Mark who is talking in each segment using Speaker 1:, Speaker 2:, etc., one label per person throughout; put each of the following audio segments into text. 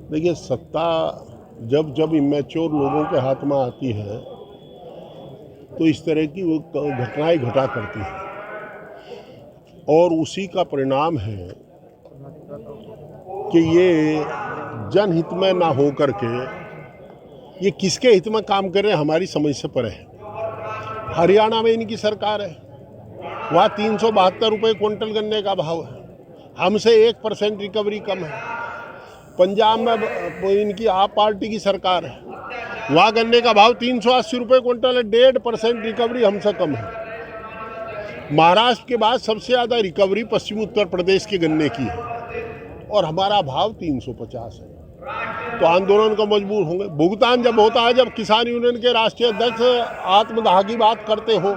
Speaker 1: देखिए, सत्ता जब जब इमेच्योर लोगों के हाथ में आती है तो इस तरह की वो घटनाएं घटा करती है, और उसी का परिणाम है कि ये जनहित में ना हो करके ये किसके हित में काम कर रहे हैं हमारी समझ से परे है। हरियाणा में इनकी सरकार है, वहाँ 372 रुपये क्विंटल गन्ने का भाव है, हमसे 1% रिकवरी कम है। पंजाब में इनकी आप पार्टी की सरकार है, वहाँ गन्ने का भाव 380 रुपये क्विंटल है, 1.5% रिकवरी हमसे कम है। महाराष्ट्र के बाद सबसे ज़्यादा रिकवरी पश्चिमी उत्तर प्रदेश के गन्ने की है और हमारा भाव 350 है। तो आंदोलन को मजबूर होंगे। भुगतान जब होता है, जब किसान यूनियन के राष्ट्रीय अध्यक्ष आत्मदाह की बात करते हो,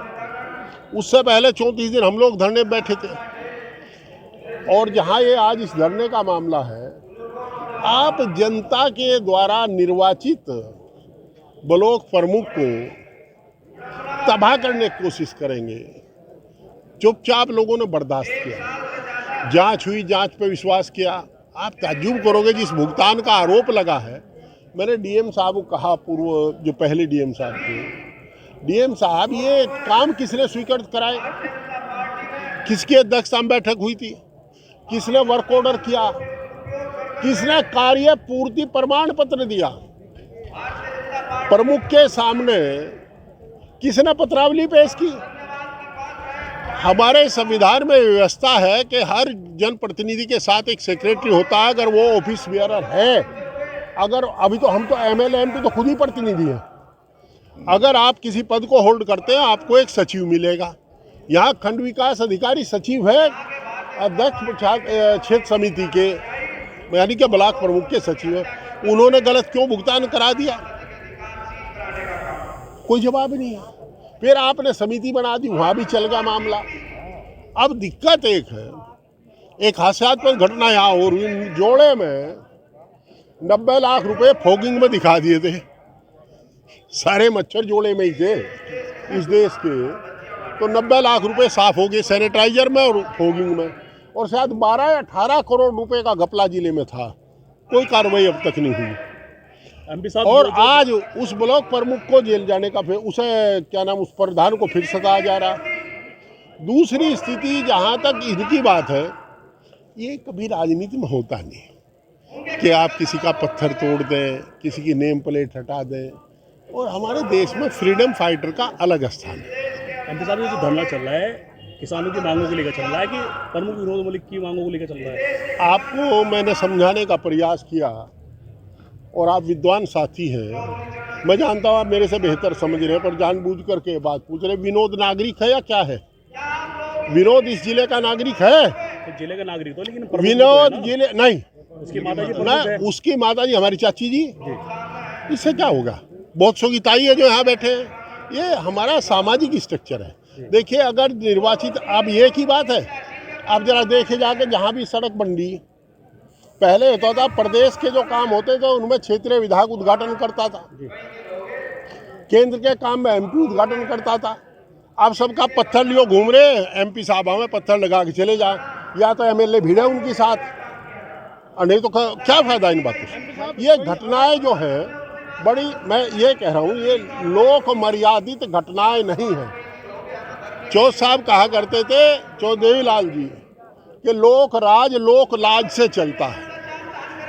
Speaker 1: उससे पहले 34 दिन हम लोग धरने बैठे थे। और जहाँ ये आज इस धरने का मामला है, आप जनता के द्वारा निर्वाचित ब्लॉक प्रमुख को तबाह करने की कोशिश करेंगे। चुपचाप लोगों ने बर्दाश्त किया, जांच हुई, जांच पे विश्वास किया। आप ताज्जुब करोगे, जिस भुगतान का आरोप लगा है। मैंने डीएम साहब को कहा, पूर्व जो पहले डीएम साहब थे, डीएम साहब ये काम किसने स्वीकृत कराए, किसकी अध्यक्षता में बैठक हुई थी, किसने वर्क ऑर्डर किया, किसने कार्य पूर्ति प्रमाण पत्र दिया, प्रमुख के सामने किसने पत्रावली पेश की। हमारे संविधान में व्यवस्था है कि हर जनप्रतिनिधि के साथ एक सेक्रेटरी होता है, अगर वो ऑफिस बेयरर है। अगर अभी तो हम तो एमएलए एमपी तो खुद ही प्रतिनिधि हैं। अगर आप किसी पद को होल्ड करते हैं, आपको एक सचिव मिलेगा। यहाँ खंड विकास अधिकारी सचिव है, अध्यक्ष क्षेत्र समिति के यानी कि ब्लॉक प्रमुख के सचिव है। उन्होंने गलत क्यों भुगतान करा दिया, कोई जवाब नहीं है। फिर आपने समिति बना दी, वहाँ भी चल गया मामला। अब दिक्कत एक है, एक हास्यास्पद घटना यहाँ और जोड़े में 90 लाख रुपए फॉगिंग में दिखा दिए थे। सारे मच्छर जोड़े में ही थे इस देश के, तो 90 लाख रुपए साफ हो गए सैनिटाइजर में और फॉगिंग में। और शायद 12 या 18 करोड़ रुपए का घपला जिले में था। कोई कार्रवाई अब तक नहीं हुई। और आज उस ब्लॉक प्रमुख को जेल जाने का, फिर उसे क्या नाम, उस प्रधान को फिर सताया जा रहा। दूसरी स्थिति, जहाँ तक इनकी बात है, ये कभी राजनीति में होता नहीं कि आप किसी का पत्थर तोड़ दें, किसी की नेम प्लेट हटा दें। और हमारे देश में फ्रीडम फाइटर का अलग स्थान है।
Speaker 2: एमपी साहब, ये जो धरना चल रहा है किसानों की मांगों को लेकर चल रहा है कि प्रमुख विनोद मलिक की मांगों को लेकर चल रहा है?
Speaker 1: आपको मैंने समझाने का प्रयास किया और आप विद्वान साथी हैं, मैं जानता हूँ आप मेरे से बेहतर समझ रहे हैं, पर जानबूझ करके बात पूछ रहे। विनोद नागरिक है या क्या है? विनोद इस जिले का नागरिक है?
Speaker 2: तो जिले का नागरिक तो, लेकिन
Speaker 1: विनोद जिले नहीं,
Speaker 2: उसकी माताजी
Speaker 1: ना, उसकी माताजी हमारी चाची जी। इससे क्या होगा? बहुत सौ की ताई है जो यहाँ बैठे हैं। ये हमारा सामाजिक स्ट्रक्चर है। देखिए, अगर निर्वाचित, अब ये की बात है, आप जरा देखे जाके, जहाँ भी सड़क बन रही, पहले होता था प्रदेश के जो काम होते थे उनमें क्षेत्रीय विधायक उद्घाटन करता था, केंद्र के काम में एमपी उद्घाटन करता था। अब सबका पत्थर लियो घूम रहे हैं, एमपी साहब हमें पत्थर लगा के चले जाए, या तो एमएलए भिड़े उनके साथ, नहीं तो क्या फायदा इन बातों से। ये घटनाएं जो है बड़ी, मैं ये कह रहा हूँ, ये लोक मर्यादित घटनाएं नहीं हैं। चौथ साहब कहा करते थे, चौधरी लाल जी, कि लोक राज लोक लाज से चलता है।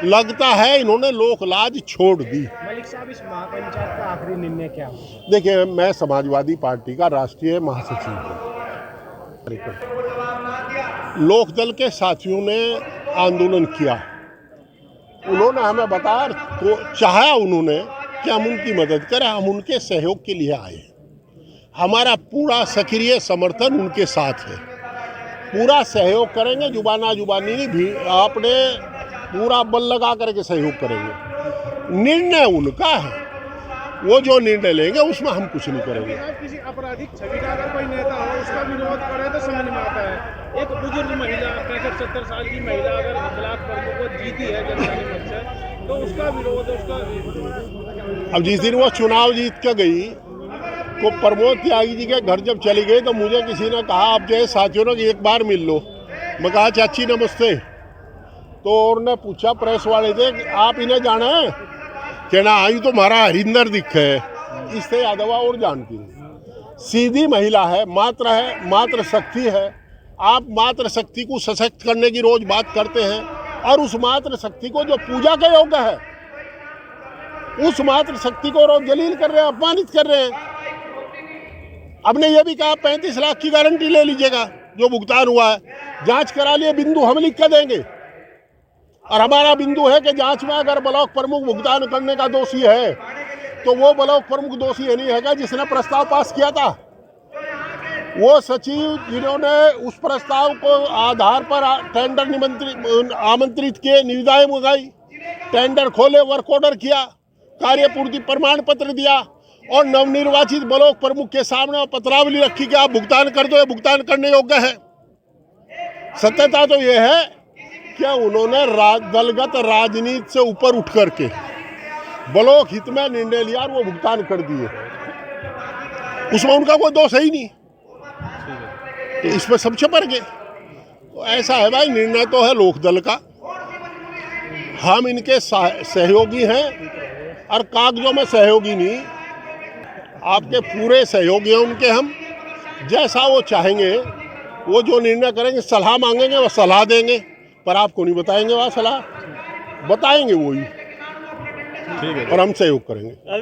Speaker 1: लगता है इन्होंने लोक लाज छोड़ दी।
Speaker 2: मलिक साहब, इस महापंचायत का आखिरी निर्णय क्या होगा?
Speaker 1: देखिए, मैं समाजवादी पार्टी का राष्ट्रीय महासचिव हूँ। लोकदल के साथियों ने आंदोलन किया, उन्होंने हमें बताया, तो चाहा उन्होंने कि हम उनकी मदद करें, हम उनके सहयोग के लिए आए। हमारा पूरा सक्रिय समर्थन उनके साथ है, पूरा सहयोग करेंगे, जुबाना जुबानी भी आपने पूरा बल लगा करके सहयोग करेंगे। निर्णय उनका है, वो जो निर्णय लेंगे उसमें हम कुछ नहीं करेंगे।
Speaker 2: किसी आपराधिक छवि का अगर कोई नेता हो, उसका विरोध करे तो समझ में आता है। एक बुजुर्ग महिला, 65-70 साल की महिला अगर ब्लॉक प्रमुख को जीती है जनता के मन से, तो उसका विरोध, उसका
Speaker 1: अब जिस दिन वो चुनाव जीत के गई, को प्रमोद त्यागी जी के घर जब चली गई, तो मुझे किसी ने कहा, आप जो है साथियों ने एक बार मिल लो। मैं कहा, चाची नमस्ते, तो और ने पूछा प्रेस वाले से कि आप इन्हें जाना है कि ना आई तो हमारा हरिंदर दिख है। इससे यादवा और जानती है, सीधी महिला है, मात्र शक्ति है। आप मात्र शक्ति को सशक्त करने की रोज बात करते हैं और उस मात्र शक्ति को जो पूजा के योग्य है उस मात्र शक्ति को रोज जलील कर रहे हैं, अपमानित कर रहे हैं। अब ने यह भी कहा 35 लाख की गारंटी ले लीजिएगा जो भुगतान हुआ है, जांच करा लिए, बिंदु हम लिख कर देंगे। और हमारा बिंदु है कि जांच में अगर ब्लॉक प्रमुख भुगतान करने का दोषी है तो वो ब्लॉक प्रमुख दोषी ये नहीं है जिसने प्रस्ताव पास किया था। वो सचिव जिन्होंने उस प्रस्ताव को आधार पर टेंडर आमंत्रित किए, निविदाएं मंगाई, टेंडर खोले, वर्क ऑर्डर किया, कार्यपूर्ति प्रमाण पत्र दिया और नवनिर्वाचित ब्लॉक प्रमुख के सामने पत्रावली रखी कि आप भुगतान कर दो, ये भुगतान करने योग्य है। सत्यता तो ये है कि उन्होंने दलगत राजनीति से ऊपर उठ करके ब्लॉक हित में निर्णय लिया और वो भुगतान कर दिए। उसमें उनका कोई दोष है ही नहीं, तो इसमें सब छपर गए। तो ऐसा है भाई, निर्णय तो है लोकदल का, हम इनके सहयोगी हैं और कागजों में सहयोगी नहीं, आपके पूरे सहयोगी हैं उनके। हम जैसा वो चाहेंगे, वो जो निर्णय करेंगे, सलाह मांगेंगे वो सलाह देंगे, पर आपको नहीं बताएंगे, वह सलाह बताएंगे वही, और हम सहयोग करेंगे।